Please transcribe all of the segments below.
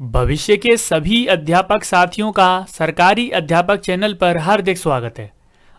भविष्य के सभी अध्यापक साथियों का सरकारी अध्यापक चैनल पर हार्दिक स्वागत है।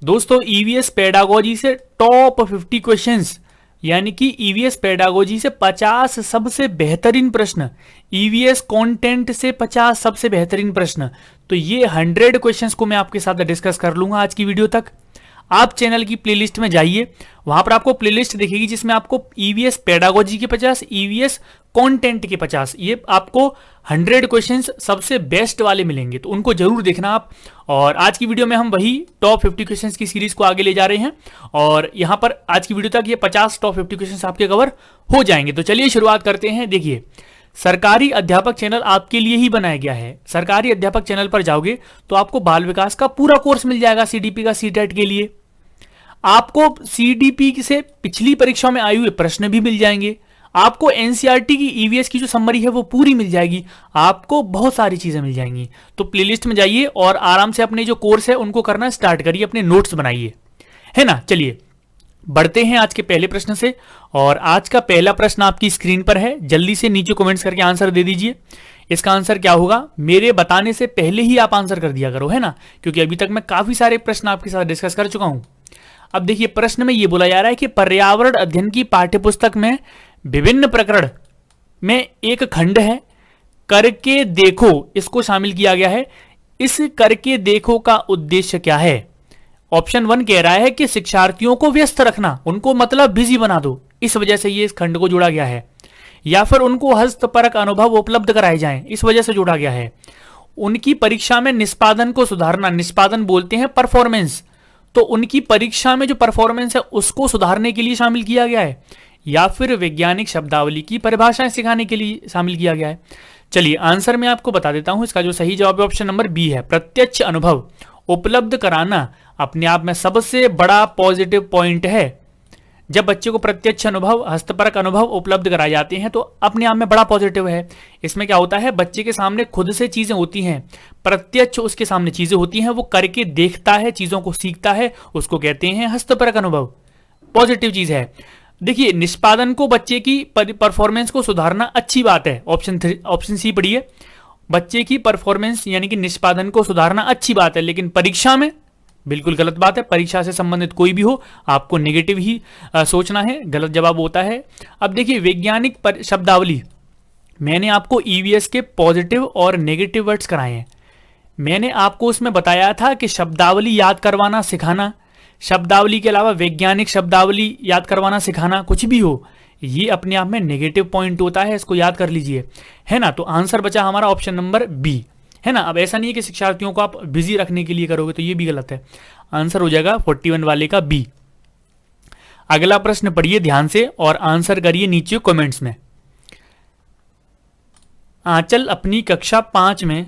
दोस्तों, ईवीएस पेडागोजी से टॉप 50 क्वेश्चंस यानी कि ईवीएस पेडागोजी से 50 सबसे बेहतरीन प्रश्न, ईवीएस कंटेंट से 50 सबसे बेहतरीन प्रश्न, तो ये 100 क्वेश्चंस को मैं आपके साथ डिस्कस कर लूंगा आज की वीडियो तक। आप चैनल की प्लेलिस्ट में जाइए, वहां पर आपको प्लेलिस्ट दिखेगी जिसमें आपको ईवीएस पेडागोजी के 50, ईवीएस कंटेंट के 50, ये आपको 100 क्वेश्चंस सबसे बेस्ट वाले मिलेंगे, तो उनको जरूर देखना आप। और आज की वीडियो में हम वही टॉप 50 क्वेश्चंस की सीरीज को आगे ले जा रहे हैं और यहां पर आज की वीडियो तक ये 50 टॉप 50 क्वेश्चंस आपके कवर हो जाएंगे। तो चलिए शुरुआत करते हैं। देखिए, सरकारी अध्यापक चैनल आपके लिए ही बनाया गया है। सरकारी अध्यापक चैनल पर जाओगे तो आपको बाल विकास का पूरा कोर्स मिल जाएगा सीडीपी का, सीटेट के लिए। आपको सीडीपी से पिछली परीक्षाओं में आए हुए प्रश्न भी मिल जाएंगे। आपको एनसीईआरटी की ईवीएस की जो समरी है वो पूरी मिल जाएगी। आपको बहुत सारी चीजें मिल जाएंगी। तो प्लेलिस्ट में जाइए और आराम से अपने जो कोर्स है उनको करना स्टार्ट करिए, अपने नोट्स बनाइए, है ना। चलिए बढ़ते हैं आज के पहले प्रश्न से। और आज का पहला प्रश्न आपकी स्क्रीन पर है, जल्दी से नीचे कमेंट्स करके आंसर दे दीजिए। इसका आंसर क्या होगा, मेरे बताने से पहले ही आप आंसर कर दिया करो, है ना, क्योंकि अभी तक मैं काफी सारे प्रश्न आपके साथ डिस्कस कर चुका हूं। अब देखिए, प्रश्न में ये बोला जा रहा है कि पर्यावरण अध्ययन की पाठ्यपुस्तक में विभिन्न प्रकरण में एक खंड है करके देखो, इसको शामिल किया गया है। इस करके देखो का उद्देश्य क्या है। ऑप्शन 1 कह रहा है कि शिक्षार्थियों को व्यस्त रखना, उनको मतलब बिजी बना दो, इस वजह से ये इस खंड को जोड़ा गया है। या फिर उनको हस्तपरक अनुभव उपलब्ध कराए जाएं, इस वजह से जोड़ा गया है। उनकी परीक्षा में निष्पादन को सुधारना, निष्पादन बोलते हैं परफॉर्मेंस, तो उनकी परीक्षा में जो परफॉर्मेंस है उसको सुधारने के लिए शामिल किया गया है। या फिर वैज्ञानिक शब्दावली की परिभाषाएं सिखाने के लिए शामिल किया गया है। चलिए आंसर मैं आपको बता देता हूं। इसका जो सही जवाब है ऑप्शन नंबर बी है, प्रत्यक्ष अनुभव उपलब्ध कराना अपने आप में सबसे बड़ा पॉजिटिव पॉइंट है। जब बच्चे को प्रत्यक्ष अनुभव, हस्तपरक अनुभव उपलब्ध कराए जाते हैं तो अपने आप में बड़ा पॉजिटिव है। इसमें क्या होता है, बच्चे के सामने खुद से चीजें होती हैं, प्रत्यक्ष उसके सामने चीजें होती हैं, वो करके देखता है, चीजों को सीखता है, उसको कहते हैं हस्तपरक अनुभव, पॉजिटिव चीज है। देखिए, निष्पादन को, बच्चे की परफॉर्मेंस को सुधारना अच्छी बात है। ऑप्शन सी पढ़िए, बच्चे की परफॉर्मेंस यानी कि निष्पादन को सुधारना अच्छी बात है, लेकिन परीक्षा में बिल्कुल गलत बात है। परीक्षा से संबंधित कोई भी हो, आपको नेगेटिव ही सोचना है, गलत जवाब होता है। अब देखिए, वैज्ञानिक शब्दावली, मैंने आपको ईवीएस के पॉजिटिव और नेगेटिव वर्ड्स कराए हैं। मैंने आपको उसमें बताया था कि शब्दावली याद करवाना सिखाना, शब्दावली के अलावा वैज्ञानिक शब्दावली याद करवाना सिखाना, कुछ भी हो, ये अपने आप में नेगेटिव पॉइंट होता है, इसको याद कर लीजिए, है ना। तो आंसर बचा हमारा ऑप्शन नंबर बी, है ना। अब ऐसा नहीं है कि शिक्षार्थियों को आप बिजी रखने के लिए करोगे, तो ये भी गलत है। आंसर हो जाएगा 41 वाले का बी। अगला प्रश्न पढ़िए ध्यान से और आंसर करिए नीचे कमेंट्स में। आंचल अपनी कक्षा 5 में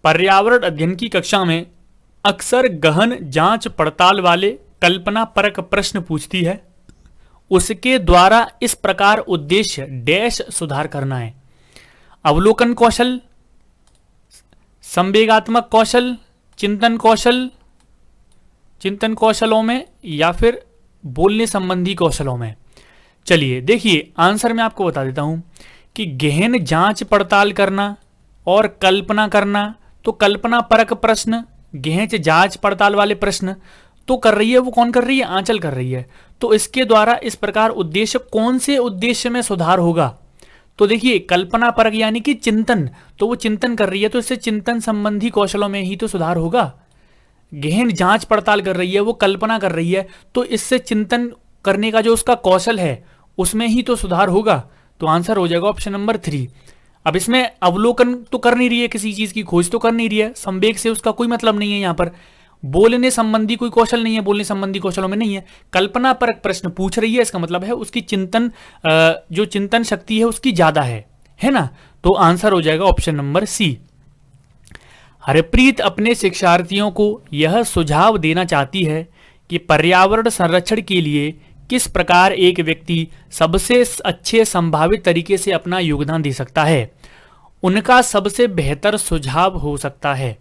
पर्यावरण अध्ययन की कक्षा में अक्सर गहन जांच पड़ताल वाले कल्पना परक प्रश्न पूछती है। उसके द्वारा इस प्रकार उद्देश्य डैश सुधार करना है। अवलोकन कौशल, संवेगात्मक कौशल, चिंतन कौशलों में, या फिर बोलने संबंधी कौशलों में। चलिए देखिए, आंसर मैं आपको बता देता हूं कि गहन जांच पड़ताल करना और कल्पना करना, तो कल्पना परक प्रश्न, गहन जांच पड़ताल वाले प्रश्न तो कर रही है, वो कौन कर रही है, आंचल कर रही है। तो इसके द्वारा इस प्रकार उद्देश्य, कौन से उद्देश्य में सुधार होगा, तो देखिए कल्पना परक यानी कि चिंतन, तो वो चिंतन कर रही है, तो इससे चिंतन संबंधी कौशलों में ही तो सुधार होगा। गहन जांच पड़ताल कर रही है, वो कल्पना कर रही है, तो इससे चिंतन करने का जो उसका कौशल है उसमें ही तो सुधार होगा। तो आंसर हो जाएगा ऑप्शन नंबर 3। अब इसमें अवलोकन तो कर नहीं रही है, किसी चीज की खोज तो कर नहीं रही है, संवेग से उसका कोई मतलब नहीं है। यहाँ पर बोलने संबंधी कोई कौशल नहीं है, बोलने संबंधी कौशलों में नहीं है। कल्पना परक प्रश्न पूछ रही है, इसका मतलब है उसकी चिंतन, जो चिंतन शक्ति है उसकी ज्यादा है ना। तो आंसर हो जाएगा ऑप्शन नंबर सी। हरप्रीत अपने शिक्षार्थियों को यह सुझाव देना चाहती है कि पर्यावरण संरक्षण के लिए किस प्रकार एक व्यक्ति सबसे अच्छे संभावित तरीके से अपना योगदान दे सकता है। उनका सबसे बेहतर सुझाव हो सकता है।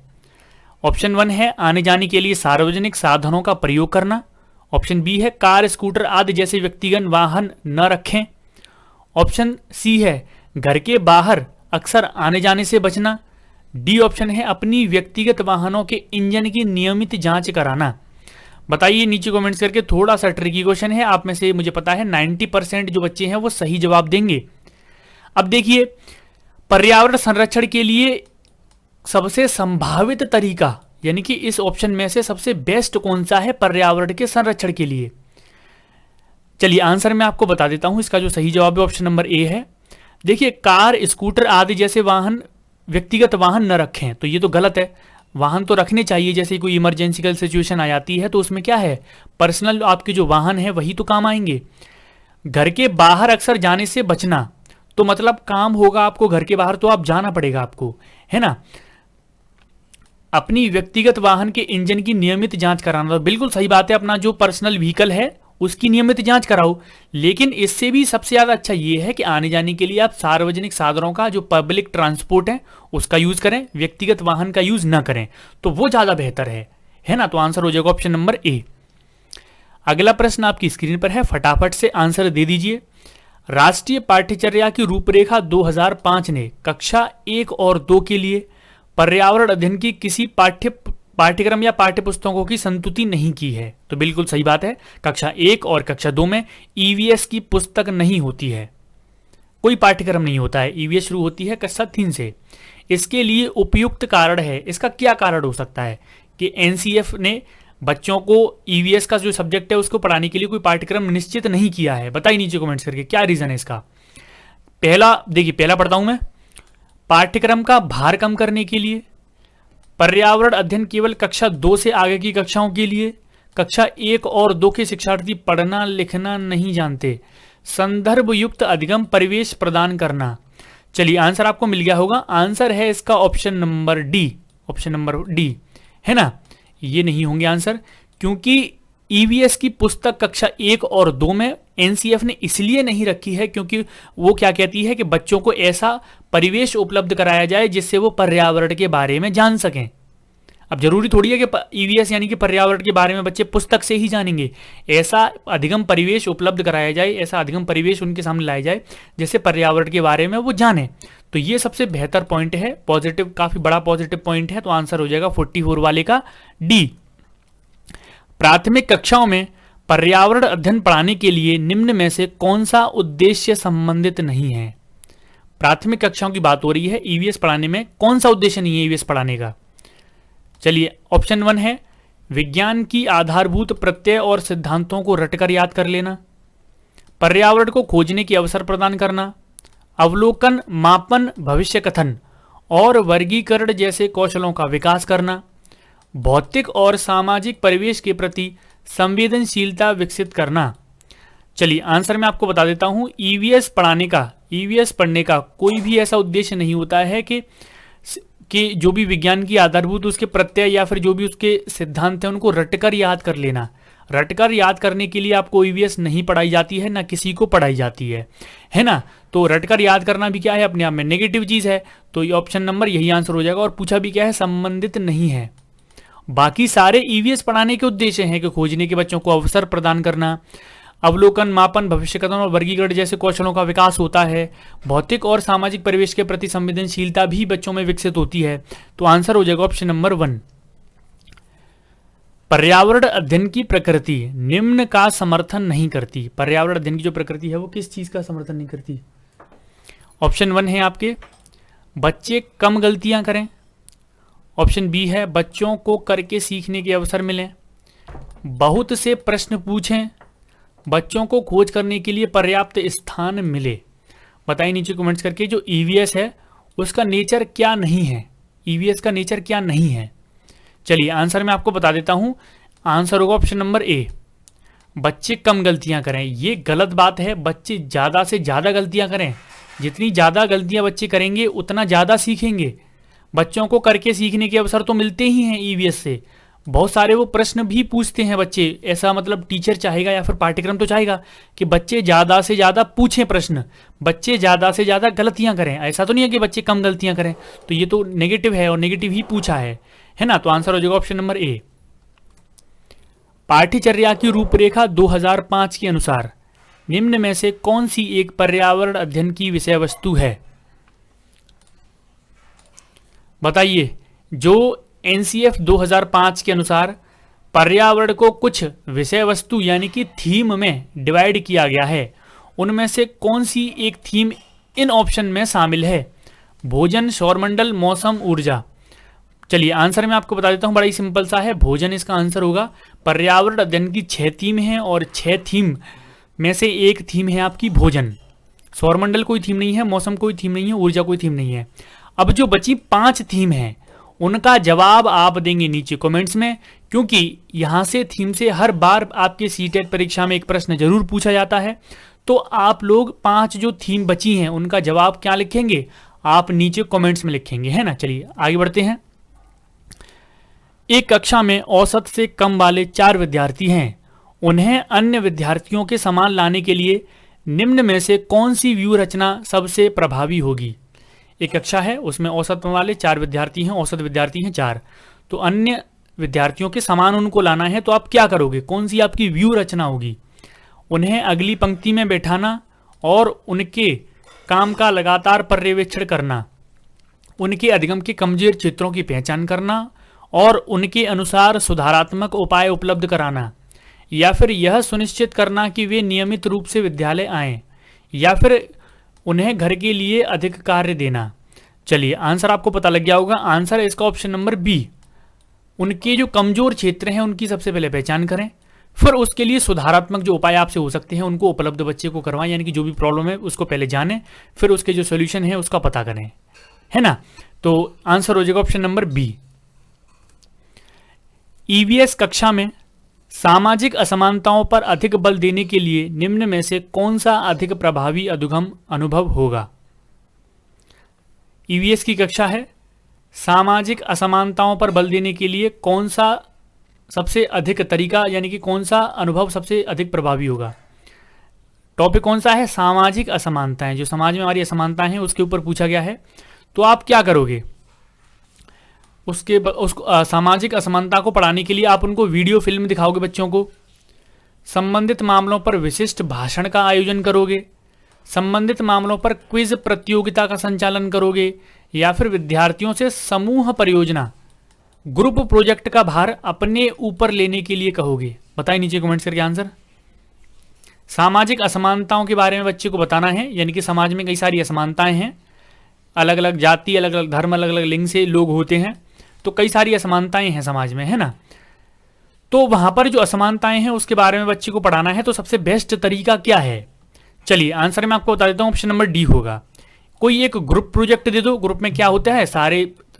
ऑप्शन 1 है आने जाने के लिए सार्वजनिक साधनों का प्रयोग करना। ऑप्शन बी है कार, स्कूटर आदि जैसे व्यक्तिगत वाहन न रखें। ऑप्शन सी है घर के बाहर अक्सर आने जाने से बचना। डी ऑप्शन है अपनी व्यक्तिगत वाहनों के इंजन की नियमित जांच कराना। बताइए नीचे कमेंट्स करके, थोड़ा सा ट्रिकी क्वेश्चन है, आप में से मुझे पता है 90% जो बच्चे हैं वो सही जवाब देंगे। अब देखिए, पर्यावरण संरक्षण के लिए सबसे संभावित तरीका, यानी कि इस ऑप्शन में से सबसे बेस्ट कौन सा है पर्यावरण के संरक्षण के लिए। चलिए आंसर मैं आपको बता देता हूं। इसका जो सही जवाब है ऑप्शन नंबर ए है। देखिए, कार, स्कूटर आदि जैसे वाहन, व्यक्तिगत वाहन न रखें, तो ये तो गलत है। वाहन तो रखने चाहिए, जैसे कोई इमरजेंसी सिचुएशन आ जाती है तो उसमें क्या है, पर्सनल आपके जो वाहन है वही तो काम आएंगे। घर के बाहर अक्सर जाने से बचना, तो मतलब काम होगा आपको घर के बाहर तो आप जाना पड़ेगा आपको, है ना। अपनी व्यक्तिगत वाहन के इंजन की नियमित जांच कराना, तो बिल्कुल सही बात है, अपना जो पर्सनल व्हीकल है उसकी नियमित जांच कराओ। लेकिन इससे भी सबसे ज्यादा अच्छा ये है कि आने जाने के लिए आप सार्वजनिक साधनों का, जो पब्लिक ट्रांसपोर्ट है उसका यूज करें, व्यक्तिगत वाहन का यूज ना करें, तो वो ज्यादा बेहतर है ना। तो आंसर हो जाएगा ऑप्शन नंबर ए। अगला प्रश्न आपकी स्क्रीन पर है, फटाफट से आंसर दे दीजिए। राष्ट्रीय पाठ्यचर्या की रूपरेखा 2005 ने कक्षा 1 और 2 के लिए पर्यावरण अध्ययन की किसी पाठ्यक्रम या पाठ्य पुस्तकों की संतुति नहीं की है। तो बिल्कुल सही बात है, कक्षा 1 और कक्षा 2 में ईवीएस की पुस्तक नहीं होती है, कोई पाठ्यक्रम नहीं होता है। ईवीएस शुरू होती है कक्षा 3 से। इसके लिए उपयुक्त कारण है। इसका क्या कारण हो सकता है कि एनसीएफ ने बच्चों को ईवीएस का जो सब्जेक्ट है उसको पढ़ाने के लिए कोई पाठ्यक्रम निश्चित नहीं किया है। बताइए नीचे कमेंट्स करके क्या रीजन है इसका। पहला, देखिए पहला पढ़ता हूं मैं, पाठ्यक्रम का भार कम करने के लिए, पर्यावरण अध्ययन केवल कक्षा 2 से आगे की कक्षाओं के लिए, कक्षा 1 और 2 के शिक्षार्थी पढ़ना लिखना नहीं जानते, संदर्भ युक्त अधिगम परिवेश प्रदान करना। चलिए आंसर आपको मिल गया होगा। आंसर है इसका option number D, option number D, है ना। ये नहीं होंगे आंसर, क्योंकि ईवीएस की पुस्तक कक्षा 1 और 2 में एनसीएफ ने इसलिए नहीं रखी है क्योंकि वो क्या कहती है कि बच्चों को ऐसा परिवेश उपलब्ध कराया जाए जिससे वो पर्यावरण के बारे में जान सकें। अब जरूरी थोड़ी है कि ईवीएस यानी कि पर्यावरण के बारे में बच्चे पुस्तक से ही जानेंगे। ऐसा अधिगम परिवेश उपलब्ध कराया जाए, ऐसा अधिगम परिवेश उनके सामने लाया जाए जिससे पर्यावरण के बारे में वो जाने। तो ये सबसे बेहतर पॉइंट है, पॉजिटिव, काफी बड़ा पॉजिटिव पॉइंट है। तो आंसर हो जाएगा 44 वाले का डी। प्राथमिक कक्षाओं में पर्यावरण अध्ययन पढ़ाने के लिए निम्न में से कौन सा उद्देश्य संबंधित नहीं है। प्राथमिक कक्षाओं की बात हो रही है, ईवीएस पढ़ाने में कौन सा उद्देश्य नहीं है ईवीएस पढ़ाने का। चलिए ऑप्शन 1 है विज्ञान की आधारभूत प्रत्यय और सिद्धांतों को रटकर याद कर लेना, पर्यावरण को खोजने की अवसर प्रदान करना, अवलोकन, मापन, भविष्य कथन और वर्गीकरण जैसे कौशलों का विकास करना, भौतिक और सामाजिक परिवेश के प्रति संवेदनशीलता विकसित करना। चलिए आंसर मैं आपको बता देता हूं। ईवीएस पढ़ने का कोई भी ऐसा उद्देश्य नहीं होता है कि जो भी विज्ञान की आधारभूत उसके प्रत्यय या फिर जो भी उसके सिद्धांत हैं उनको रटकर याद कर लेना। रटकर याद करने के लिए आपको ईवीएस नहीं पढ़ाई जाती है, ना किसी को पढ़ाई जाती है ना। तो रटकर याद करना भी क्या है, अपने आप में नेगेटिव चीज है। तो ये ऑप्शन नंबर यही आंसर हो जाएगा। और पूछा भी क्या है, संबंधित नहीं है। बाकी सारे ईवीएस पढ़ाने के उद्देश्य हैं कि खोजने के बच्चों को अवसर प्रदान करना, अवलोकन, मापन, भविष्य कथन और वर्गीकरण जैसे कौशलों का विकास होता है, भौतिक और सामाजिक परिवेश के प्रति संवेदनशीलता भी बच्चों में विकसित होती है। तो आंसर हो जाएगा ऑप्शन नंबर 1। पर्यावरण अध्ययन की प्रकृति निम्न का समर्थन नहीं करती। पर्यावरण अध्ययन की जो प्रकृति है वो किस चीज का समर्थन नहीं करती। ऑप्शन 1 है आपके बच्चे कम गलतियां करें, ऑप्शन बी है बच्चों को करके सीखने के अवसर मिलें, बहुत से प्रश्न पूछें, बच्चों को खोज करने के लिए पर्याप्त स्थान मिले। बताइए नीचे कमेंट्स करके जो ईवीएस है उसका नेचर क्या नहीं है, ईवीएस का नेचर क्या नहीं है। चलिए आंसर मैं आपको बता देता हूं। आंसर होगा ऑप्शन नंबर ए, बच्चे कम गलतियां करें। ये गलत बात है, बच्चे ज्यादा से ज्यादा गलतियां करें। जितनी ज्यादा गलतियां बच्चे करेंगे उतना ज्यादा सीखेंगे। बच्चों को करके सीखने के अवसर तो मिलते ही हैं ईवीएस से। बहुत सारे वो प्रश्न भी पूछते हैं बच्चे। ऐसा मतलब टीचर चाहेगा या फिर पाठ्यक्रम तो चाहेगा कि बच्चे ज़्यादा से ज़्यादा पूछें प्रश्न, बच्चे ज़्यादा से ज़्यादा गलतियां करें। ऐसा तो नहीं है कि बच्चे कम गलतियां करें। तो ये तो नेगेटिव है और नेगेटिव ही पूछा है ना। तो आंसर हो जाएगा ऑप्शन नंबर ए। पाठ्यचर्या की रूपरेखा 2005 के अनुसार निम्न में से कौन सी एक पर्यावरण अध्ययन की विषय वस्तु है। बताइए, जो एनसीएफ 2005 के अनुसार पर्यावरण को कुछ विषय वस्तु यानी कि थीम में डिवाइड किया गया है, उनमें से कौन सी एक थीम इन ऑप्शन में शामिल है? भोजन, सौरमंडल, मौसम, ऊर्जा। चलिए आंसर मैं आपको बता देता हूं, बड़ा ही सिंपल सा है, भोजन इसका आंसर होगा। पर्यावरण अध्ययन की 6 थीम है और 6 थीम में से एक थीम है आपकी भोजन। सौरमंडल कोई थीम नहीं है, मौसम कोई थीम नहीं है, ऊर्जा कोई थीम नहीं है। अब जो बची 5 थीम है उनका जवाब आप देंगे नीचे कमेंट्स में, क्योंकि यहां से थीम से हर बार आपके सीटेट परीक्षा में एक प्रश्न जरूर पूछा जाता है। तो आप लोग 5 जो थीम बची हैं उनका जवाब क्या लिखेंगे, आप नीचे कमेंट्स में लिखेंगे, है ना। चलिए आगे बढ़ते हैं। एक कक्षा में औसत से कम वाले 4 विद्यार्थी हैं, उन्हें अन्य विद्यार्थियों के समान लाने के लिए निम्न में से कौन सी व्यू रचना सबसे प्रभावी होगी? एक कक्षा है, उसमें औसत वाले 4 विद्यार्थी हैं, औसत विद्यार्थी हैं 4, तो अन्य विद्यार्थियों के समान उनको लाना है, तो आप क्या करोगे, कौन सी आपकी व्यू रचना होगी? उन्हें अगली पंक्ति में बैठाना और उनके काम का लगातार पर्यवेक्षण करना, उनके अधिगम के कमजोर क्षेत्रों की पहचान करना और उनके अनुसार सुधारात्मक उपाय उपलब्ध कराना, या फिर यह सुनिश्चित करना कि वे नियमित रूप से विद्यालय आएं, या फिर उन्हें घर के लिए अधिक कार्य देना। चलिए आंसर आपको पता लग गया होगा, आंसर है इसका ऑप्शन नंबर बी। उनके जो कमजोर क्षेत्र हैं उनकी सबसे पहले पहचान करें, फिर उसके लिए सुधारात्मक जो उपाय आपसे हो सकते हैं उनको उपलब्ध बच्चे को करवाएं, यानी कि जो भी प्रॉब्लम है उसको पहले जानें, फिर उसके जो सोल्यूशन है उसका पता करें, है ना। तो आंसर हो जाएगा ऑप्शन नंबर बी। ईवीएस कक्षा में सामाजिक असमानताओं पर अधिक बल देने के लिए निम्न में से कौन सा अधिक प्रभावी अधिगम अनुभव होगा? ईवीएस की कक्षा है, सामाजिक असमानताओं पर बल देने के लिए कौन सा सबसे अधिक तरीका यानी कि कौन सा अनुभव सबसे अधिक प्रभावी होगा? टॉपिक कौन सा है? सामाजिक असमानताएं, जो समाज में हमारी असमानताएं हैं उसके ऊपर पूछा गया है। तो आप क्या करोगे, उसको सामाजिक असमानता को पढ़ाने के लिए आप उनको वीडियो फिल्म दिखाओगे बच्चों को, संबंधित मामलों पर विशिष्ट भाषण का आयोजन करोगे, संबंधित मामलों पर क्विज प्रतियोगिता का संचालन करोगे, या फिर विद्यार्थियों से समूह परियोजना ग्रुप प्रोजेक्ट का भार अपने ऊपर लेने के लिए कहोगे? बताइए नीचे कमेंट्स करके आंसर। सामाजिक असमानताओं के बारे में बच्चे को बताना है, यानी कि समाज में कई सारी असमानताएं हैं, अलग अलग जाति, अलग अलग धर्म, अलग अलग लिंग से लोग होते हैं, तो कई सारी असमानताएं हैं समाज में, है ना। तो वहां पर जो असमानताएं हैं उसके बारे में बच्चे को पढ़ाना है, तो सबसे बेस्ट तरीका क्या है? चलिए आंसर मैं आपको बता देता हूं, ऑप्शन नंबर डी होगा। कोई एक ग्रुप प्रोजेक्ट दे दो, ग्रुप में क्या होता है,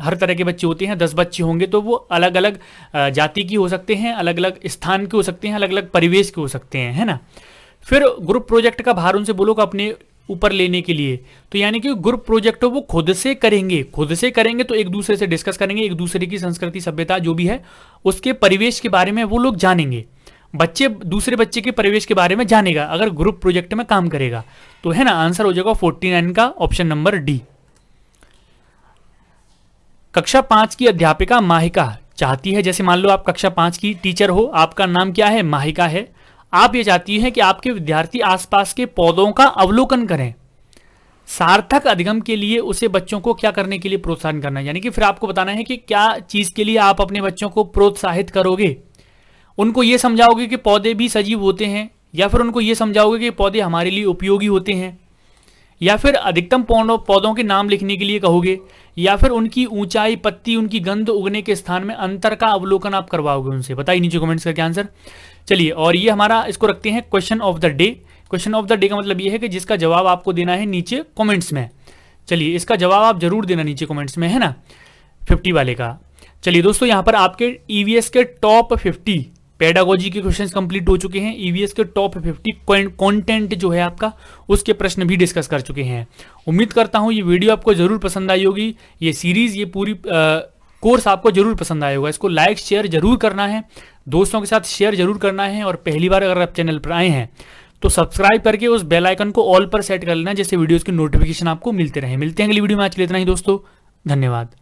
हर तरह के बच्चे होते हैं, 10 बच्चे होंगे, तो वो अलग अलग जाति की हो सकते हैं, अलग अलग स्थान के हो सकते हैं, अलग अलग परिवेश के हो सकते हैं, है ना। फिर ग्रुप प्रोजेक्ट का भार उनसे बोलो अपने ऊपर लेने के लिए, तो यानी कि ग्रुप प्रोजेक्ट वो खुद से करेंगे, तो एक दूसरे से डिस्कस करेंगे, एक दूसरे की संस्कृति सभ्यता जो भी है उसके परिवेश के बारे में वो लोग जानेंगे, बच्चे दूसरे बच्चे के परिवेश के बारे में जानेगा अगर ग्रुप प्रोजेक्ट में काम करेगा, तो है ना। आंसर हो जाएगा 49 का ऑप्शन नंबर डी। कक्षा 5 की अध्यापिका माहिका चाहती है, जैसे मान लो आप कक्षा 5 की टीचर हो, आपका नाम क्या है, माहिका है, आप ये चाहती हैं कि आपके विद्यार्थी आसपास के पौधों का अवलोकन करें। सार्थक अधिगम के लिए उसे बच्चों को क्या करने के लिए प्रोत्साहन करना है, यानी कि फिर आपको बताना है कि क्या चीज के लिए आप अपने बच्चों को प्रोत्साहित करोगे। उनको ये समझाओगे कि पौधे भी सजीव होते हैं, या फिर उनको ये समझाओगे कि पौधे हमारे लिए उपयोगी होते हैं, या फिर अधिकतम पौधों के नाम लिखने के लिए कहोगे, या फिर उनकी ऊंचाई, पत्ती, उनकी गंध, उगने के स्थान में अंतर का अवलोकन आप करवाओगे उनसे? बताइए नीचे कमेंट्स करके आंसर। चलिए, और ये हमारा इसको रखते हैं question of the day. Question of the day का मतलब ये है कि जिसका जवाब आपको देना है नीचे कमेंट्स में। चलिए, इसका जवाब आप जरूर देना नीचे कमेंट्स में, है ना, 50 वाले का। चलिए दोस्तों, यहाँ पर आपके ईवीएस के टॉप 50 पेडागोजी के क्वेश्चंस कंप्लीट हो चुके हैं। ईवीएस के टॉप 50 कंटेंट जो है आपका, उसके प्रश्न भी डिस्कस कर चुके हैं। उम्मीद करता हूँ ये वीडियो आपको जरूर पसंद आई होगी, ये सीरीज, ये पूरी कोर्स आपको जरूर पसंद आया होगा। इसको लाइक शेयर जरूर करना है, दोस्तों के साथ शेयर जरूर करना है, और पहली बार अगर आप चैनल पर आए हैं तो सब्सक्राइब करके उस बेल आइकन को ऑल पर सेट कर लेना, जैसे वीडियोस की नोटिफिकेशन आपको मिलते रहे। मिलते हैं अगली वीडियो में, आज के लिए इतना ही दोस्तों, धन्यवाद।